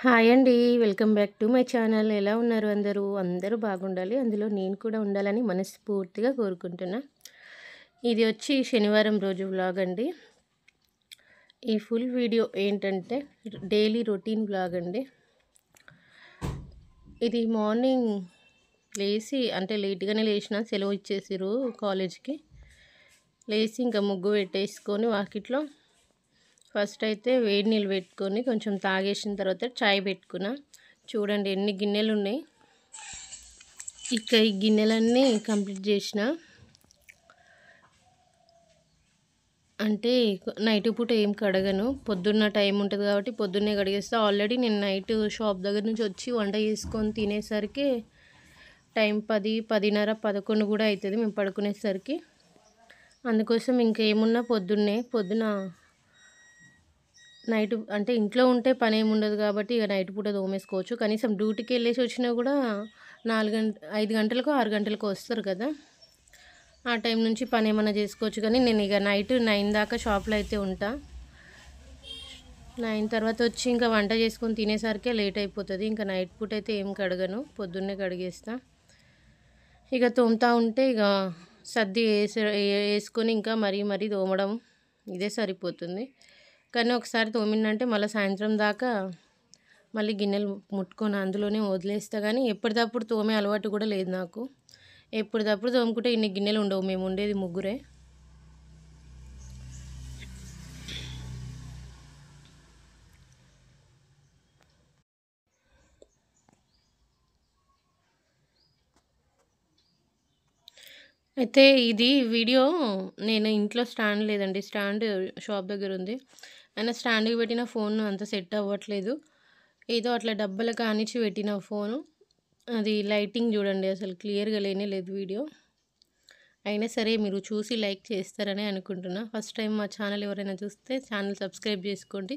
Hi అండి. Welcome back to my channel. ఎలా ఉన్నారు అందరూ? అందరూ బాగుండాలి. అందులో నేను కూడా ఉండాలని మనస్ఫూర్తిగా కోరుకుంటున్నా. ఇది వచ్చి శనివారం రోజు వ్లాగ్ అండి. ఈ ఫుల్ వీడియో ఏంటంటే డైలీ రొటీన్ వ్లాగ్ అండి. ఇది మార్నింగ్ లేచి అంటే లేట్గానే లేచిన, సెలవు ఇచ్చేసిరు కాలేజ్కి. లేచి ఇంకా ముగ్గు పెట్టేసుకొని వాకిట్లో ఫస్ట్ అయితే వేడి నీళ్ళు పెట్టుకొని కొంచెం తాగేసిన తర్వాత చాయ్ పెట్టుకున్నా. చూడండి ఎన్ని గిన్నెలు ఉన్నాయి. ఇక ఈ గిన్నెలన్నీ కంప్లీట్ చేసిన. అంటే నైట్ పూట ఏం కడగను, పొద్దున్న టైం ఉంటుంది కాబట్టి పొద్దున్నే కడిగేస్తా. ఆల్రెడీ నేను నైట్ షాప్ దగ్గర నుంచి వచ్చి వంట చేసుకొని తినేసరికి టైం 10, 10:30, 11 కూడా అవుతుంది మేము పడుకునేసరికి. అందుకోసం ఇంకేమున్నా పొద్దున్న నైట్ అంటే ఇంట్లో ఉంటే పని ఏముండదు కాబట్టి ఇక నైట్ పూట తోమేసుకోవచ్చు. కనీసం డ్యూటీకి వెళ్ళేసి వచ్చినా కూడా 5 గంటలకో 6 గంటలకో వస్తారు కదా, ఆ టైం నుంచి పని ఏమైనా చేసుకోవచ్చు. కానీ నేను ఇక నైట్ 9 దాకా షాప్లో అయితే ఉంటా. 9 తర్వాత వచ్చి ఇంకా వంట చేసుకొని తినేసరికే లేట్ అయిపోతుంది. ఇంకా నైట్ పూట అయితే ఏం కడగను, పొద్దున్నే కడిగేస్తా. ఇక తోముతా ఉంటే ఇక సర్ది వేసుకొని ఇంకా మరీ తోమడం ఇదే సరిపోతుంది. కానీ ఒకసారి తోమినంటే మళ్ళీ సాయంత్రం దాకా మళ్ళీ గిన్నెలు ముట్టుకొని అందులోనే వదిలేస్తా. కానీ ఎప్పటికప్పుడు తోమే అలవాటు కూడా లేదు నాకు. ఎప్పటికప్పుడు తోముకుంటే ఇన్ని గిన్నెలు ఉండవు. మేము ఉండేది ముగ్గురే. అయితే ఇది వీడియో నేను ఇంట్లో స్టాండ్ లేదండి, స్టాండ్ షాప్ దగ్గర ఉంది. అయినా స్టాండ్కి పెట్టిన ఫోన్ అంత సెట్ అవ్వట్లేదు. ఏదో అట్లా డబ్బలు కానిచ్చి పెట్టిన ఫోను. అది లైటింగ్ చూడండి, అసలు క్లియర్గా లేనే లేదు వీడియో. అయినా సరే మీరు చూసి లైక్ చేస్తారని అనుకుంటున్నా. ఫస్ట్ టైం మా ఛానల్ ఎవరైనా చూస్తే ఛానల్ సబ్స్క్రైబ్ చేసుకోండి,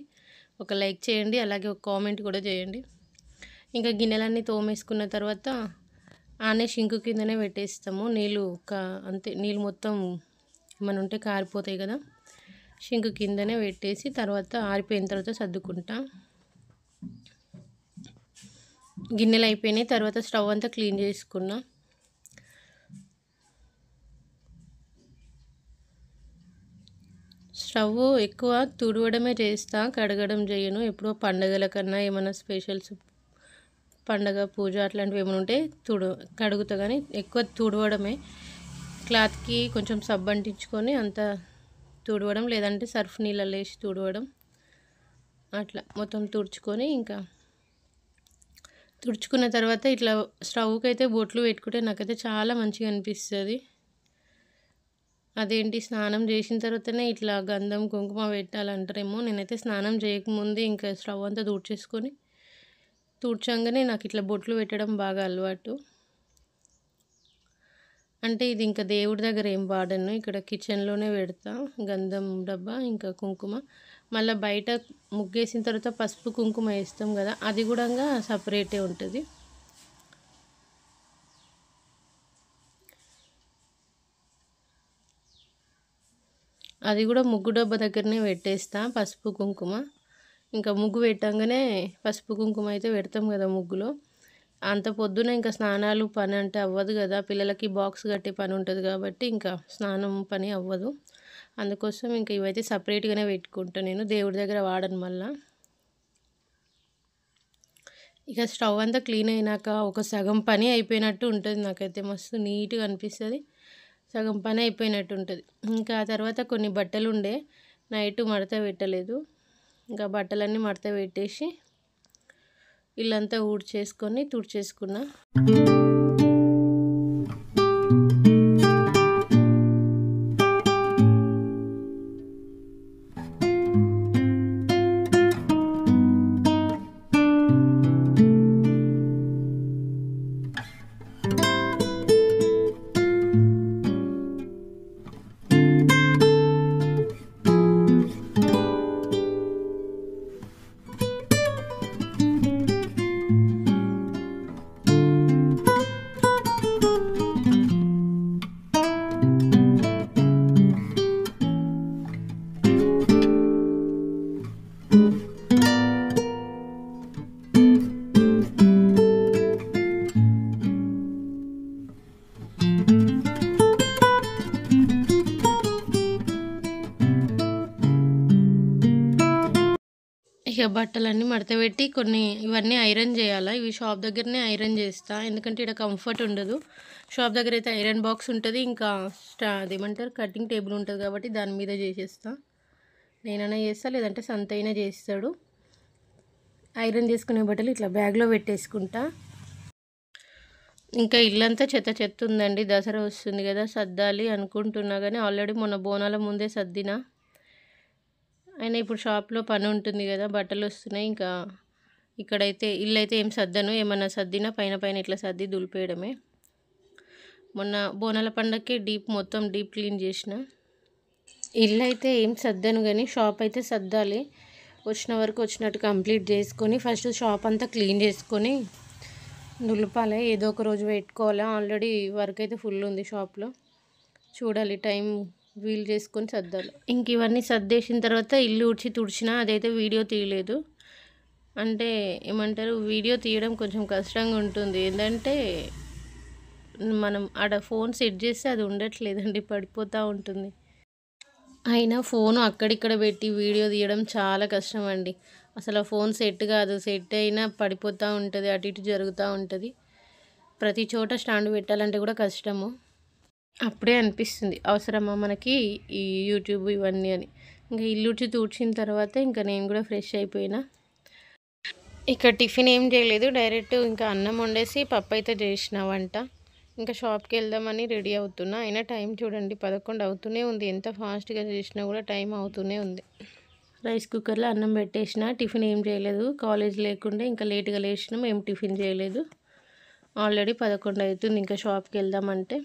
ఒక లైక్ చేయండి, అలాగే ఒక కామెంట్ కూడా చేయండి. ఇంకా గిన్నెలన్నీ తోమేసుకున్న తర్వాత ఆనే షింకు కిందనే పెట్టేస్తాము. నీళ్ళు అంతే, నీళ్ళు మొత్తం ఏమైనా ఉంటే కారిపోతాయి కదా, షింకు కిందనే పెట్టేసి తర్వాత ఆరిపోయిన తర్వాత సర్దుకుంటా. గిన్నెలు అయిపోయినాయి. తర్వాత స్టవ్ అంతా క్లీన్ చేసుకున్నా. స్టవ్ ఎక్కువ తుడవడమే చేస్తా, కడగడం చేయను. ఎప్పుడో పండగల కన్నా ఏమైనా స్పెషల్స్, పండగ పూజ అట్లాంటివి ఏమైనా ఉంటే కడుగుతా. కానీ ఎక్కువ తుడవడమే. క్లాత్కి కొంచెం సబ్బు అంటించుకొని అంత తుడవడం, లేదంటే సర్ఫ్ నీళ్ళలో వేసి తుడవడం. అట్లా మొత్తం తుడుచుకొని ఇంకా తుడుచుకున్న తర్వాత ఇట్లా స్టవ్కి అయితే బొట్లు పెట్టుకుంటే నాకైతే చాలా మంచిగా అనిపిస్తుంది. అదేంటి స్నానం చేసిన తర్వాతనే ఇట్లా గంధం కుంకుమ పెట్టాలంటారేమో. నేనైతే స్నానం చేయకముందే ఇంకా స్టవ్ అంతా తుడ్చంగానే నాకు ఇట్లా బొట్లు పెట్టడం బాగా అలవాటు. అంటే ఇది ఇంకా దేవుడి దగ్గర ఏం వాడను, ఇక్కడ కిచెన్లోనే పెడతా గంధం డబ్బా ఇంకా కుంకుమ. మళ్ళీ బయట ముగ్గేసిన తర్వాత పసుపు కుంకుమ వేస్తాం కదా, అది కూడా సపరేటే ఉంటుంది. అది కూడా ముగ్గు డబ్బా దగ్గరనే పెట్టేస్తా పసుపు కుంకుమ. ఇంకా ముగ్గు పెట్టంగానే పసుపు కుంకుమ అయితే పెడతాం కదా ముగ్గులో. అంత పొద్దున ఇంకా స్నానాలు పని అంటే అవ్వదు కదా, పిల్లలకి బాక్స్ కట్టే పని ఉంటుంది కాబట్టి ఇంకా స్నానం పని అవ్వదు. అందుకోసం ఇంకా ఇవైతే సపరేట్గానే పెట్టుకుంటాను నేను, దేవుడి దగ్గర వాడను మళ్ళా. ఇక స్టవ్ అంతా క్లీన్ అయినాక ఒక సగం పని అయిపోయినట్టు ఉంటుంది. నాకైతే మస్తు నీట్గా అనిపిస్తుంది, సగం పని అయిపోయినట్టు ఉంటుంది. ఇంకా ఆ తర్వాత కొన్ని బట్టలు ఉండే, నైట్ మడత పెట్టలేదు. ఇంకా బట్టలన్నీ మడత పెట్టేసి ఇల్లంతా తుడిచేసుకున్నా. ఇక బట్టలన్నీ మడతపెట్టి కొన్ని ఇవన్నీ ఐరన్ చేయాలా. ఇవి షాప్ దగ్గరనే ఐరన్ చేస్తా. ఎందుకంటే ఇక్కడ కంఫర్ట్ ఉండదు. షాప్ దగ్గర అయితే ఐరన్ బాక్స్ ఉంటుంది, ఇంకా అదేమంటారు కటింగ్ టేబుల్ ఉంటుంది కాబట్టి దాని మీద చేసేస్తా. నేనైనా చేస్తా, లేదంటే సంత అయినా చేస్తాడు. ఐరన్ చేసుకునే బట్టలు ఇట్లా బ్యాగ్లో పెట్టేసుకుంటా. ఇంకా ఇల్లంతా చెత్త చెత్త ఉందండి. దసరా వస్తుంది కదా, సర్దాలి అనుకుంటున్నా కానీ ఆల్రెడీ మొన్న బోనాల ముందే సర్దిన. అయినా ఇప్పుడు షాప్లో పని ఉంటుంది కదా, బట్టలు వస్తున్నాయి. ఇంకా ఇక్కడైతే ఇల్లు అయితే ఏం సర్దను, ఏమన్నా సర్దినా పైన పైన ఇట్లా సర్ది దులిపేయడమే. మొన్న బోనాల పండగకి మొత్తం డీప్ క్లీన్ చేసిన. ఇల్లు అయితే ఏం సర్దను కానీ షాప్ అయితే సర్దాలి. వచ్చిన వరకు వచ్చినట్టు కంప్లీట్ చేసుకొని ఫస్ట్ షాప్ అంతా క్లీన్ చేసుకొని దులపాలి. ఏదో ఒక రోజు పెట్టుకోవాలి. ఆల్రెడీ వర్క్ అయితే ఫుల్ ఉంది షాప్లో. చూడాలి, టైం వీలు చేసుకొని సర్దాలి. ఇంక ఇవన్నీ సర్దేసిన తర్వాత ఇల్లు తుడిచిన. అదైతే వీడియో తీయలేదు. అంటే ఏమంటారు, వీడియో తీయడం కొంచెం కష్టంగా ఉంటుంది. ఏంటంటే మనం ఆడ ఫోన్ సెట్ చేస్తే అది ఉండట్లేదండి, పడిపోతూ ఉంటుంది. అయినా ఫోను అక్కడిక్కడ పెట్టి వీడియో తీయడం చాలా కష్టం అండి. అసలు ఫోన్ సెట్ కాదు, సెట్ అయినా పడిపోతూ ఉంటుంది, అటు ఇటు జరుగుతూ ఉంటుంది. ప్రతి చోట స్టాండ్ పెట్టాలంటే కూడా కష్టము. అప్పుడే అనిపిస్తుంది అవసరమా మనకి ఈ యూట్యూబ్ ఇవన్నీ అని. ఇంకా ఇల్లు తూడ్చిన తర్వాత ఇంకా నేను కూడా ఫ్రెష్ అయిపోయినా. ఇక టిఫిన్ ఏం చేయలేదు, డైరెక్ట్ ఇంకా అన్నం వండేసి పప్పు అయితే చేసిన వంట. ఇంకా షాప్కి వెళ్దామని రెడీ అవుతున్నా. అయినా టైం చూడండి 11 అవుతూనే ఉంది. ఎంత ఫాస్ట్గా చేసినా కూడా టైం అవుతూనే ఉంది. రైస్ కుక్కర్లో అన్నం పెట్టేసిన. టిఫిన్ ఏం చేయలేదు, కాలేజ్ లేకుండా ఇంకా లేట్గా లేచినాం, ఏం టిఫిన్ చేయలేదు. ఆల్రెడీ 11 అవుతుంది. ఇంకా షాప్కి వెళ్దామంటే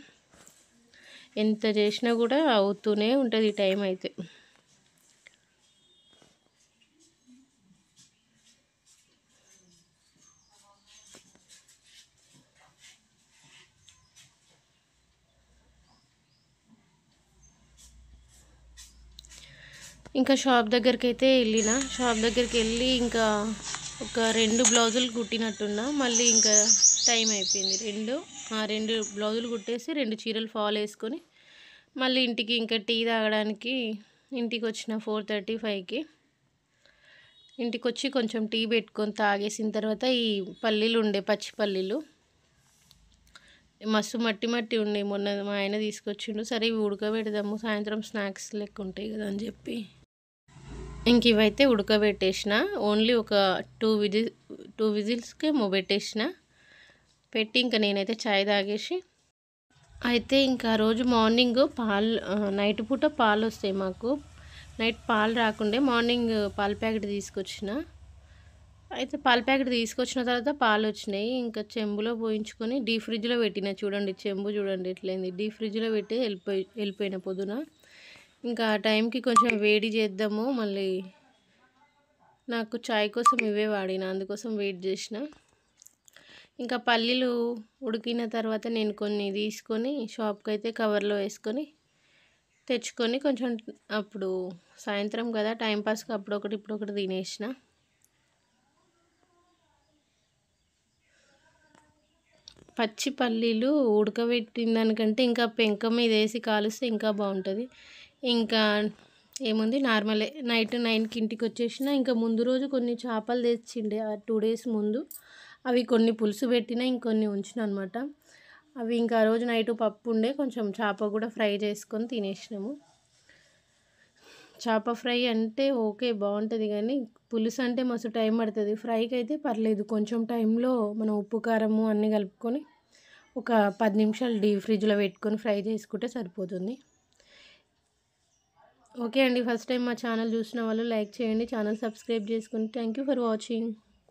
ఎంత చేసినా కూడా అవుతూనే ఉంటుంది టైం అయితే. ఇంకా షాప్ దగ్గరికి అయితే వెళ్ళిన. షాప్ దగ్గరికి వెళ్ళి ఇంకా ఒక 2 బ్లౌజులు కుట్టినట్టున్నా. మళ్ళీ ఇంకా టైం అయిపోయింది. 2 బ్లౌజులు కుట్టేసి 2 చీరలు ఫాల్ వేసుకొని మళ్ళీ ఇంటికి ఇంకా టీ తాగడానికి ఇంటికి వచ్చిన 4:35కి. ఇంటికి వచ్చి కొంచెం టీ పెట్టుకొని తాగేసిన తర్వాత ఈ పల్లీలు ఉండే, పచ్చి పల్లీలు మస్తు మట్టి ఉండే, మొన్న మా ఆయన తీసుకొచ్చిండు. సరే ఇవి ఉడకబెడదాము, సాయంత్రం స్నాక్స్ లెక్క ఉంటాయి కదా అని చెప్పి ఇంక ఇవైతే ఉడకబెట్టేసిన. ఓన్లీ ఒక 2 విజిల్స్కే పెట్టేసిన. పెట్టి ఇంకా నేనైతే చాయ్ తాగేసి అయితే ఇంకా రోజు మార్నింగ్ నైట్ పూట పాలు వస్తాయి మాకు. నైట్ పాలు రాకుండే మార్నింగ్ పాల ప్యాకెట్ తీసుకొచ్చిన. అయితే పాల ప్యాకెట్ తీసుకొచ్చిన తర్వాత పాలు వచ్చినాయి. ఇంకా చెంబులో పోయించుకొని డీప్ ఫ్రిడ్జ్లో పెట్టిన. చూడండి చెంబు చూడండి ఎట్లయింది. డీప్ ఫ్రిడ్జ్లో పెట్టి వెళ్ళిపోయిన పొద్దున. ఇంకా ఆ టైంకి కొంచెం వేడి చేద్దాము, మళ్ళీ నాకు చాయ్ కోసం ఇవే వాడిన, అందుకోసం వెయిట్ చేసిన. ఇంకా పల్లీలు ఉడికిన తర్వాత నేను కొన్ని తీసుకొని షాప్కి అయితే కవర్లో వేసుకొని తెచ్చుకొని కొంచెం అప్పుడు సాయంత్రం కదా టైంపాస్కి అప్పుడొకటి ఇప్పుడొకటి తినేసిన. పచ్చి పల్లీలు ఉడకబెట్టిన దానికంటే ఇంకా పెంక మీద వేసి కాలుస్తే ఇంకా బాగుంటుంది. ఇంకా ఏముంది నార్మలే. నైట్ 9కి ఇంటికి వచ్చేసిన. ఇంకా ముందు రోజు కొన్ని చేపలు తెచ్చిండే 2 డేస్ ముందు, అవి కొన్ని పులుసు పెట్టిన, ఇంకొన్ని ఉంచిన అనమాట. అవి ఇంకా ఆ రోజు నైట్ పప్పు ఉండే, కొంచెం చేప కూడా ఫ్రై చేసుకొని తినేసినాము. చేప ఫ్రై అంటే ఓకే బాగుంటుంది, కానీ పులుసు అంటే మస్తు టైం పడుతుంది. ఫ్రైకి అయితే పర్లేదు, కొంచెం టైంలో మనం ఉప్పు కారము అన్నీ కలుపుకొని ఒక 10 నిమిషాలు డీప్ ఫ్రిడ్జ్లో పెట్టుకొని ఫ్రై చేసుకుంటే సరిపోతుంది. ఓకే అండి, ఫస్ట్ టైం మా ఛానల్ చూసిన వాళ్ళు లైక్ చేయండి, ఛానల్ సబ్స్క్రైబ్ చేసుకోండి. Thank you for watching.